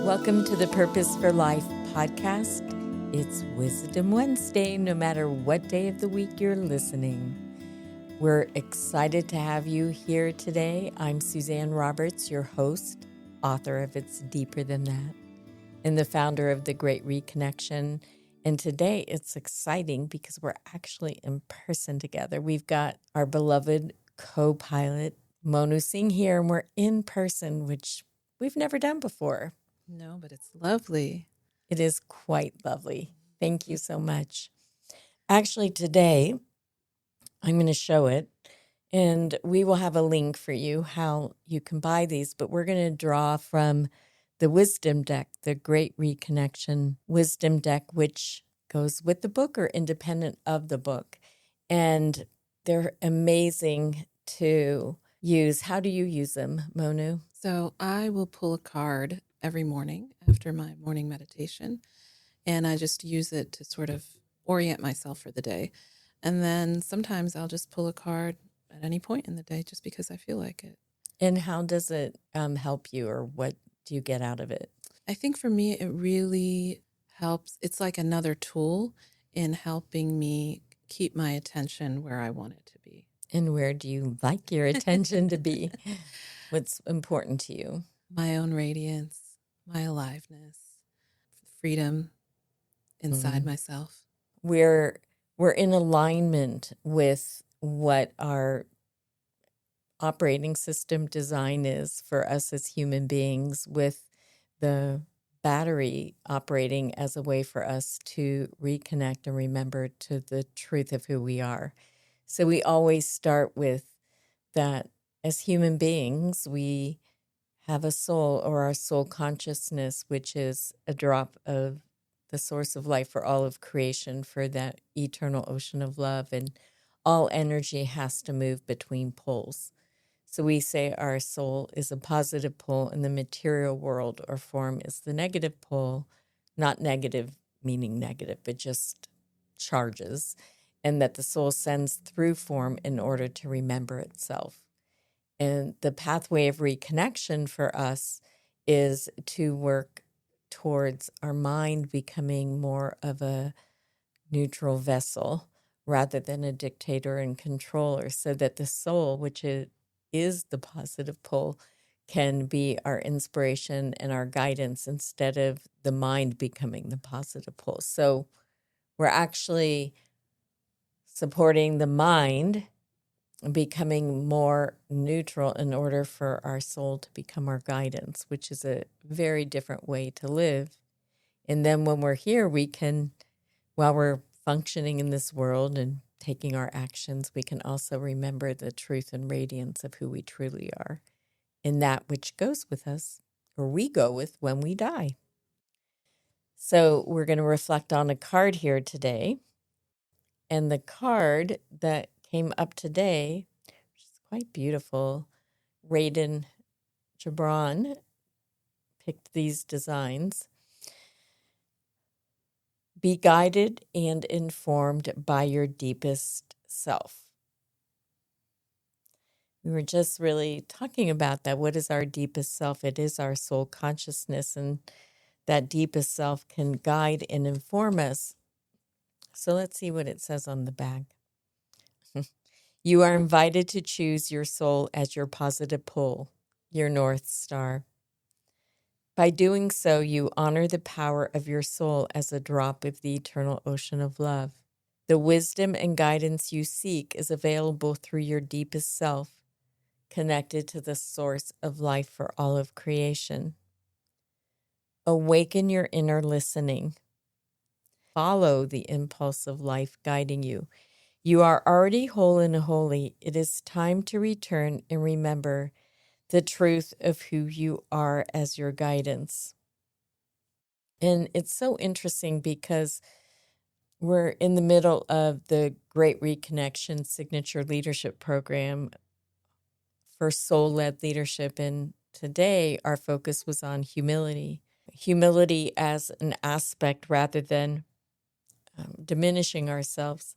Welcome to the Purpose for Life podcast. It's Wisdom Wednesday, no matter what day of the week you're listening. We're excited to have you here today. I'm Suzanne Roberts, your host, author of It's Deeper Than That, and the founder of the Great Reconnection. And today it's exciting because we're actually in person together. We've got our beloved co-pilot, Monu Singh here, and we're in person, which we've never done before. No, but it's lovely. It is quite lovely. Thank you so much. Actually, today, I'm going to show it, and we will have a link for you how you can buy these, but we're going to draw from the Wisdom Deck, the Great Reconnection Wisdom Deck, which goes with the book or independent of the book. And they're amazing to use. How do you use them, Monu? So I will pull a card every morning after my morning meditation, and I just use it to sort of orient myself for the day. And then sometimes I'll just pull a card at any point in the day just because I feel like it. And how does it help you, or what do you get out of it? I think for me, it really helps. It's like another tool in helping me keep my attention where I want it to be. And where do you like your attention to be? What's important to you? My own radiance, my aliveness, freedom inside myself. We're in alignment with what our operating system design is for us as human beings, with the battery operating as a way for us to reconnect and remember to the truth of who we are. So we always start with that as human beings, we have a soul, or our soul consciousness, which is a drop of the source of life for all of creation, for that eternal ocean of love. And all energy has to move between poles. So we say our soul is a positive pole, and the material world or form is the negative pole, not negative meaning negative, but just charges, and that the soul sends through form in order to remember itself. And the pathway of reconnection for us is to work towards our mind becoming more of a neutral vessel rather than a dictator and controller, so that the soul, which is the positive pole, can be our inspiration and our guidance instead of the mind becoming the positive pole. So we're actually supporting the mind becoming more neutral in order for our soul to become our guidance, which is a very different way to live. And then when we're here, we can, while we're functioning in this world and taking our actions, we can also remember the truth and radiance of who we truly are, and that which goes with us, or we go with when we die. So we're going to reflect on a card here today. And the card that came up today, which is quite beautiful, Raiden Gibran picked these designs. Be guided and informed by your deepest self. We were just really talking about that. What is our deepest self? It is our soul consciousness, and that deepest self can guide and inform us. So let's see what it says on the back. You are invited to choose your soul as your positive pole, your North Star. By doing so, you honor the power of your soul as a drop of the eternal ocean of love. The wisdom and guidance you seek is available through your deepest self, connected to the source of life for all of creation. Awaken your inner listening. Follow the impulse of life guiding you. You are already whole and holy. It is time to return and remember the truth of who you are as your guidance. And it's so interesting because we're in the middle of the Great Reconnection Signature Leadership Program for soul-led leadership. And today our focus was on humility. Humility as an aspect rather than diminishing ourselves,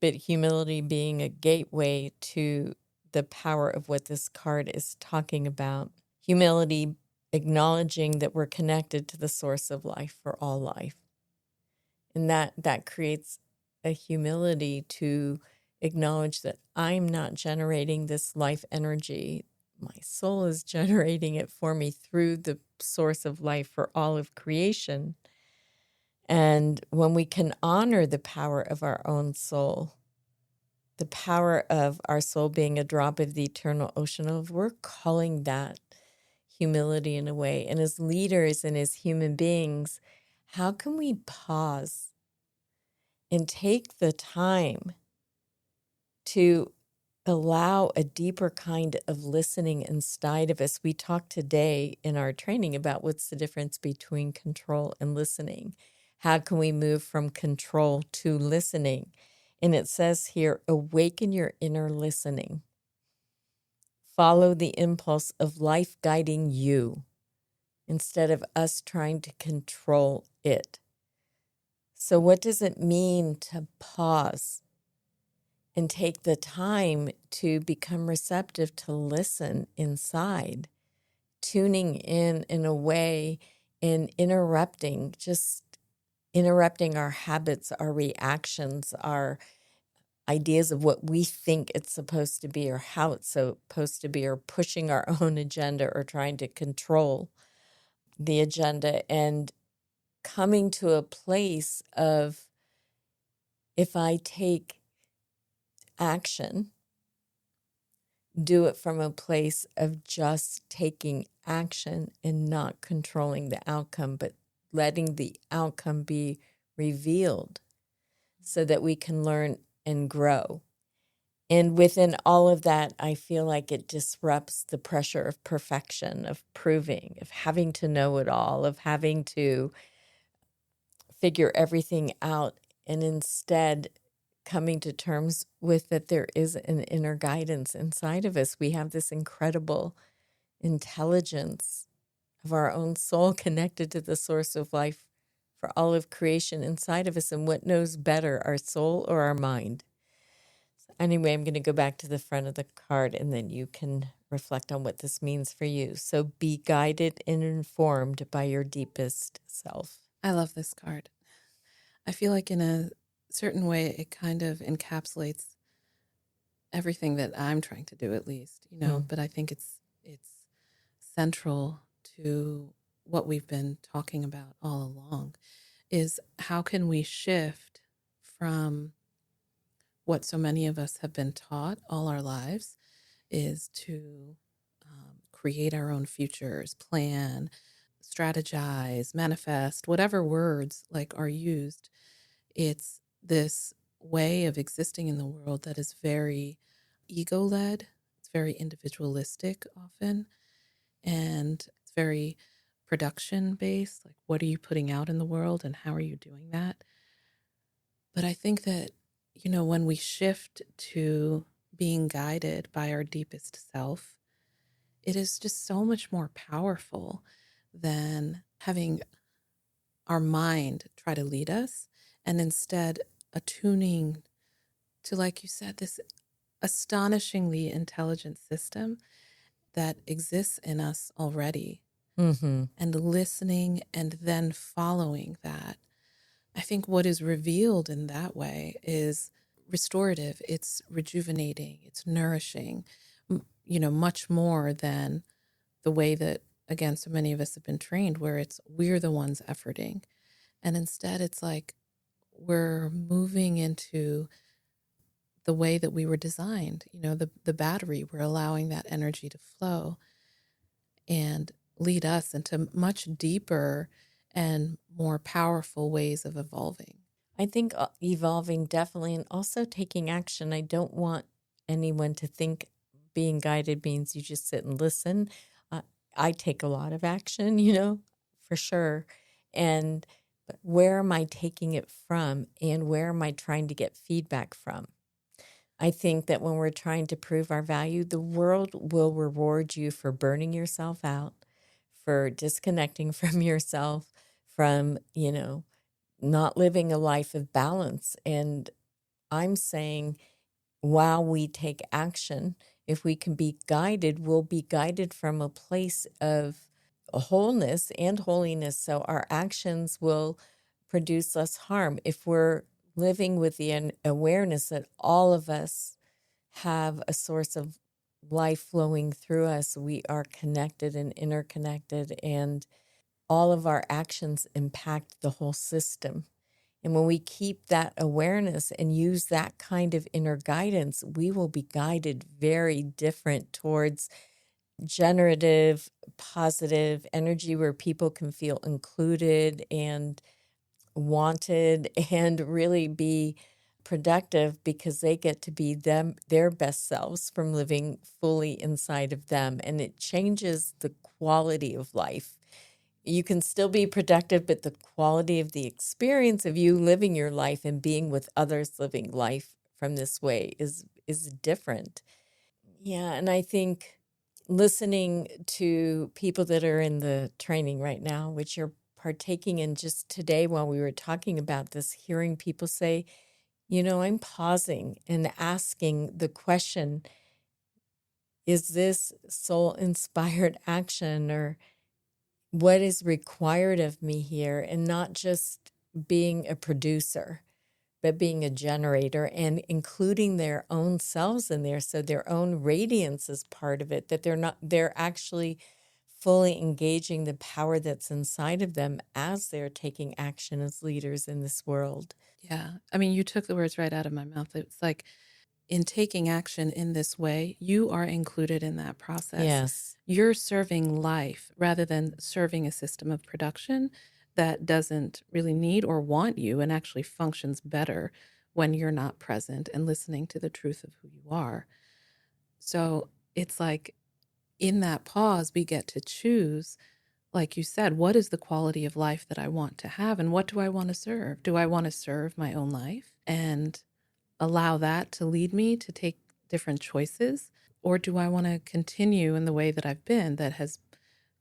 but humility being a gateway to the power of what this card is talking about. Humility acknowledging that we're connected to the source of life for all life. And that creates a humility to acknowledge that I'm not generating this life energy. My soul is generating it for me through the source of life for all of creation. And when we can honor the power of our own soul, the power of our soul being a drop of the eternal ocean of, we're calling that humility in a way. And as leaders and as human beings, how can we pause and take the time to allow a deeper kind of listening inside of us? We talked today in our training about what's the difference between control and listening. How can we move from control to listening? And it says here, awaken your inner listening. Follow the impulse of life guiding you instead of us trying to control it. So what does it mean to pause and take the time to become receptive, to listen inside, tuning in a way and just interrupting our habits, our reactions, our ideas of what we think it's supposed to be or how it's supposed to be, or pushing our own agenda or trying to control the agenda, and coming to a place of, if I take action, do it from a place of just taking action and not controlling the outcome, but letting the outcome be revealed so that we can learn and grow. And within all of that, I feel like it disrupts the pressure of perfection, of proving, of having to know it all, of having to figure everything out, and instead coming to terms with that there is an inner guidance inside of us. We have this incredible intelligence of our own soul connected to the source of life for all of creation inside of us. And what knows better, our soul or our mind? Anyway, I'm going to go back to the front of the card, and then you can reflect on what this means for you. So be guided and informed by your deepest self. I love this card. I feel like in a certain way, it kind of encapsulates everything that I'm trying to do, at least, but I think it's central to what we've been talking about all along, is how can we shift from what so many of us have been taught all our lives, is to create our own futures, plan, strategize, manifest, whatever words are used. It's this way of existing in the world that is very ego-led. It's very individualistic often, and it's very production-based. Like, what are you putting out in the world and how are you doing that? But I think that, when we shift to being guided by our deepest self, it is just so much more powerful than having our mind try to lead us, and instead attuning to, like you said, this astonishingly intelligent system that exists in us already, and listening and then following that. I think what is revealed in that way is restorative, it's rejuvenating, it's nourishing, much more than the way that, again, so many of us have been trained, where we're the ones efforting. And instead, it's like we're moving into the way that we were designed, the battery. We're allowing that energy to flow and lead us into much deeper and more powerful ways of evolving. I think evolving, definitely, and also taking action. I don't want anyone to think being guided means you just sit and listen. I take a lot of action, for sure. But where am I taking it from, and where am I trying to get feedback from? I think that when we're trying to prove our value, the world will reward you for burning yourself out, for disconnecting from yourself, from, not living a life of balance. And I'm saying, while we take action, if we can be guided, we'll be guided from a place of wholeness and holiness, so our actions will produce less harm. If we're living with the awareness that all of us have a source of life flowing through us, we are connected and interconnected, and all of our actions impact the whole system. And when we keep that awareness and use that kind of inner guidance, we will be guided very different towards generative, positive energy where people can feel included and wanted and really be productive because they get to be their best selves from living fully inside of them. And it changes the quality of life. You can still be productive, but the quality of the experience of you living your life and being with others living life from this way is different. Yeah, and I think listening to people that are in the training right now, which you're partaking in just today while we were talking about this, hearing people say, I'm pausing and asking the question, is this soul inspired action, or what is required of me here? And not just being a producer, but being a generator and including their own selves in there. So their own radiance is part of it, that they're actually fully engaging the power that's inside of them as they're taking action as leaders in this world. Yeah. I mean, you took the words right out of my mouth. It's like, in taking action in this way, you are included in that process. Yes. You're serving life rather than serving a system of production that doesn't really need or want you and actually functions better when you're not present and listening to the truth of who you are. So it's like in that pause, we get to choose, like you said, what is the quality of life that I want to have and what do I want to serve? Do I want to serve my own life and allow that to lead me to take different choices? Or do I want to continue in the way that I've been that has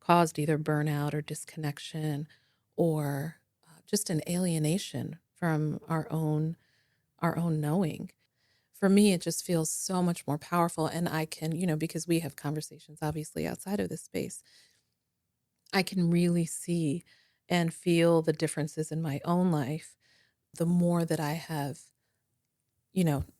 caused either burnout or disconnection or just an alienation from our own knowing? For me, it just feels so much more powerful. And I can, because we have conversations obviously outside of this space, I can really see and feel the differences in my own life the more that I have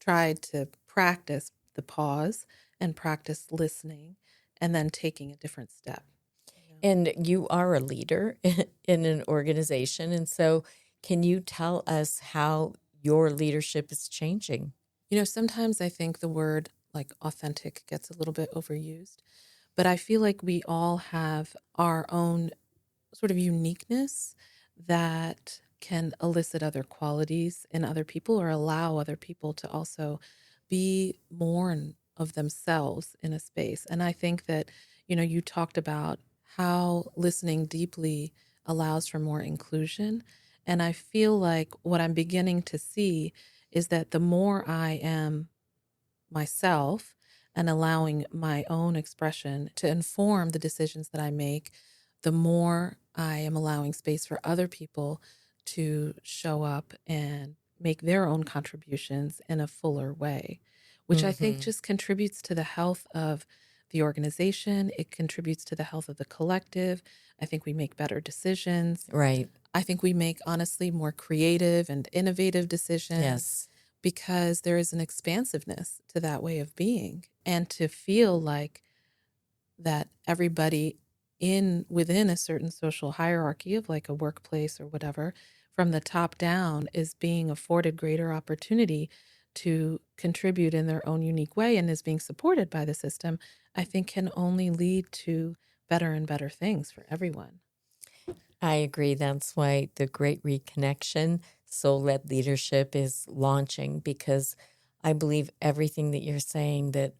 tried to practice the pause and practice listening and then taking a different step. And you are a leader in an organization. And so can you tell us how your leadership is changing? Sometimes I think the word like authentic gets a little bit overused, but I feel like we all have our own sort of uniqueness that can elicit other qualities in other people or allow other people to also be more of themselves in a space. And I think that, you talked about how listening deeply allows for more inclusion. And I feel like what I'm beginning to see is that the more I am myself and allowing my own expression to inform the decisions that I make, the more I am allowing space for other people to show up and make their own contributions in a fuller way, which I think just contributes to the health of the organization. It contributes to the health of the collective. I think we make better decisions. Right. I think we make, honestly, more creative and innovative decisions. Yes. Because there is an expansiveness to that way of being, and to feel like that everybody within a certain social hierarchy of like a workplace or whatever, from the top down, is being afforded greater opportunity to contribute in their own unique way and is being supported by the system, I think can only lead to better and better things for everyone. I agree. That's why the Great Reconnection soul-led leadership is launching, because I believe everything that you're saying, that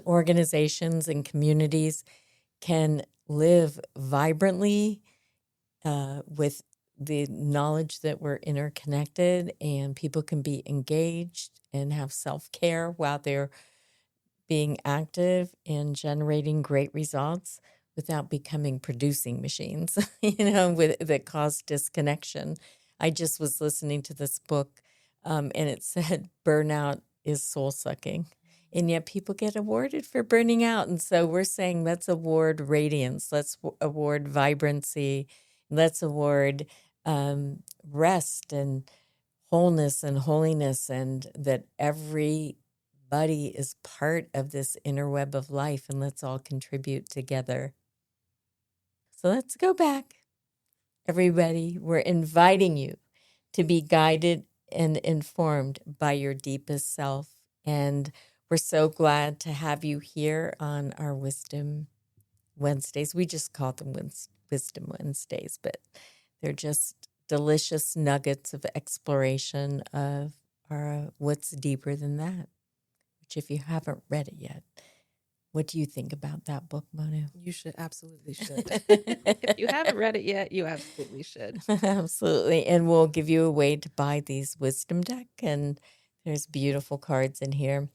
organizations and communities can live vibrantly with the knowledge that we're interconnected, and people can be engaged and have self-care while they're being active and generating great results without becoming producing machines, that cause disconnection. I just was listening to this book, and it said burnout is soul sucking. And yet people get awarded for burning out. And so we're saying let's award radiance, let's award vibrancy, let's award rest and wholeness and holiness, and that everybody is part of this inner web of life, and let's all contribute together. So let's go back. Everybody, we're inviting you to be guided and informed by your deepest self. And we're so glad to have you here on our Wisdom Wednesdays. We just call them Wisdom Wednesdays, but they're just delicious nuggets of exploration of what's deeper than that, which if you haven't read it yet, what do you think about that book, Monu? You should, absolutely should. If you haven't read it yet, you absolutely should. Absolutely. And we'll give you a way to buy these wisdom deck, and there's beautiful cards in here.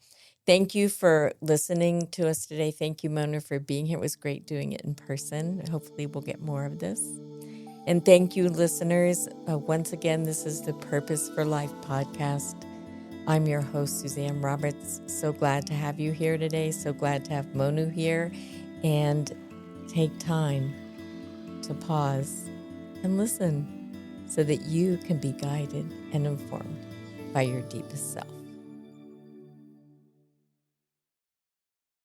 Thank you for listening to us today. Thank you, Monu, for being here. It was great doing it in person. Hopefully we'll get more of this. And thank you, listeners. Once again, this is the Purpose for Life podcast. I'm your host, Suzanne Roberts. So glad to have you here today. So glad to have Monu here. And take time to pause and listen so that you can be guided and informed by your deepest self.